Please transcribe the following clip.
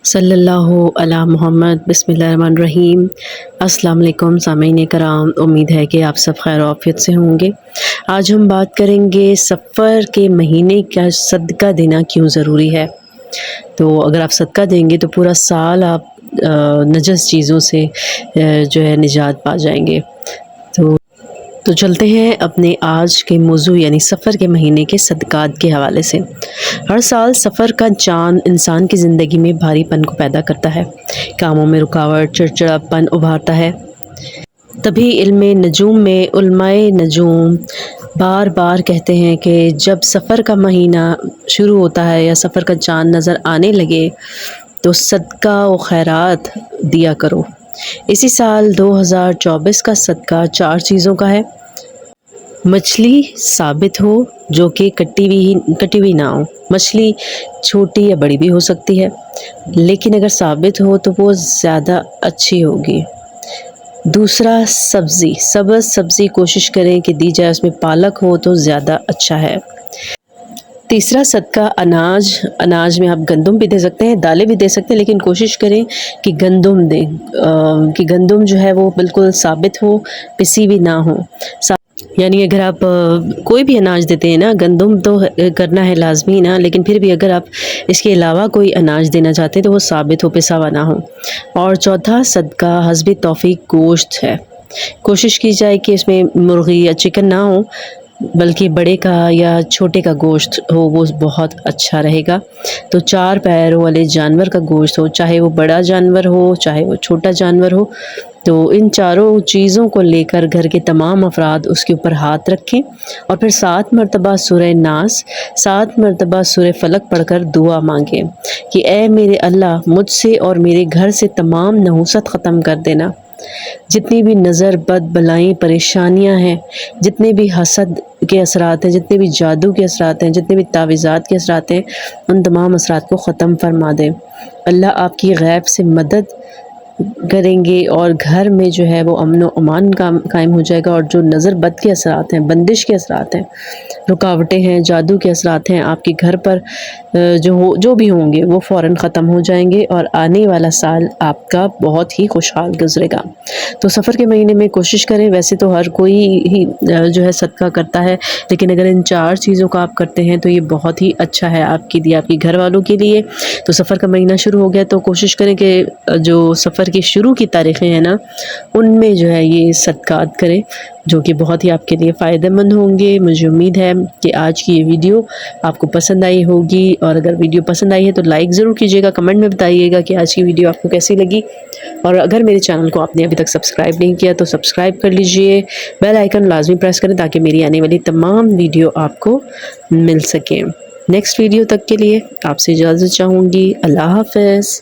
صلی اللہ علی محمد۔ بسم اللہ الرحمن الرحیم۔ السلام علیکم سامعین کرام، امید ہے کہ آپ سب خیر و عافیت سے ہوں گے۔ آج ہم بات کریں گے سفر کے مہینے کا صدقہ دینا کیوں ضروری ہے۔ تو اگر آپ صدقہ دیں گے تو پورا سال آپ نجس چیزوں سے جو ہے نجات پا جائیں گے۔ تو چلتے ہیں اپنے آج کے موضوع یعنی سفر کے مہینے کے صدقات کے حوالے سے۔ ہر سال سفر کا چاند انسان کی زندگی میں بھاری پن کو پیدا کرتا ہے، کاموں میں رکاوٹ، چڑچڑاپن ابھارتا ہے۔ تبھی علم نجوم میں علماء نجوم بار بار کہتے ہیں کہ جب سفر کا مہینہ شروع ہوتا ہے یا سفر کا چاند نظر آنے لگے تو صدقہ و خیرات دیا کرو۔ اسی سال 2024 کا صدقہ 4 چیزوں کا ہے۔ مچھلی ثابت ہو جو کہ کٹی ہوئی نہ ہو۔ مچھلی چھوٹی یا بڑی بھی ہو سکتی ہے، لیکن اگر ثابت ہو تو وہ زیادہ اچھی ہوگی۔ دوسرا سبزی، سبز سبزی کوشش کریں کہ دی جائے، اس میں پالک ہو تو زیادہ اچھا ہے۔ تیسرا صدقہ اناج میں آپ گندم بھی دے سکتے ہیں، دالیں بھی دے سکتے ہیں، لیکن کوشش کریں کہ گندم دیں، کہ گندم جو ہے وہ بالکل ثابت ہو، پسی بھی نہ ہو۔ یعنی اگر آپ کوئی بھی اناج دیتے ہیں نا، گندم تو کرنا ہے لازمی نا، لیکن پھر بھی اگر آپ اس کے علاوہ کوئی اناج دینا چاہتے ہیں تو وہ ثابت ہو، پسا ہوا نہ ہو۔ اور چوتھا صدقہ حسب توفیق گوشت ہے۔ کوشش کی جائے کہ اس میں مرغی یا چکن نہ ہو، بلکہ بڑے کا یا چھوٹے کا گوشت ہو، وہ بہت اچھا رہے گا۔ تو 4 پیروں والے جانور کا گوشت ہو، چاہے وہ بڑا جانور ہو چاہے وہ چھوٹا جانور ہو۔ تو ان چاروں چیزوں کو لے کر گھر کے تمام افراد اس کے اوپر ہاتھ رکھیں اور پھر 7 مرتبہ سورہ ناس، 7 مرتبہ سورہ فلق پڑھ کر دعا مانگیں کہ اے میرے اللہ، مجھ سے اور میرے گھر سے تمام نحوست ختم کر دینا۔ جتنی بھی نظر بد بلائیں پریشانیاں ہیں، جتنے بھی حسد کے اثرات ہیں، جتنے بھی جادو کے اثرات ہیں، جتنے بھی تعویذات کے اثرات ہیں، ان تمام اثرات کو ختم فرما دیں۔ اللہ آپ کی غیب سے مدد کریں گے اور گھر میں جو ہے وہ امن و امان قائم ہو جائے گا، اور جو نظر بد کے اثرات ہیں، بندش کے اثرات ہیں، رکاوٹیں ہیں، جادو کے اثرات ہیں، آپ کے گھر پر جو بھی ہوں گے وہ فوراً ختم ہو جائیں گے، اور آنے والا سال آپ کا بہت ہی خوشحال گزرے گا۔ تو سفر کے مہینے میں کوشش کریں، ویسے تو ہر کوئی ہی جو ہے صدقہ کرتا ہے، لیکن اگر ان 4 چیزوں کا آپ کرتے ہیں تو یہ بہت ہی اچھا ہے آپ کے لیے، آپ کے گھر والوں کے لیے۔ تو سفر کا مہینہ شروع ہو گیا تو کوشش کریں کہ جو سفر کی شروع کی تاریخیں ہیں نا، ان میں جو ہے یہ صدقات کریں، جو کہ بہت ہی آپ کے لیے فائدہ مند ہوں گے۔ مجھے امید ہے کہ آج کی یہ ویڈیو آپ کو پسند آئی ہوگی، اور اگر ویڈیو پسند آئی ہے تو لائک ضرور کیجیے گا، کمنٹ میں بتائیے گا کہ آج کی ویڈیو آپ کو کیسی لگی، اور اگر میرے چینل کو آپ نے ابھی تک سبسکرائب نہیں کیا تو سبسکرائب کر لیجئے، بیل آئیکن لازمی پریس کریں تاکہ میری آنے والی تمام ویڈیو آپ کو مل سکیں۔ نیکسٹ ویڈیو تک کے لیے آپ سے اجازت چاہوں گی۔ اللہ حافظ۔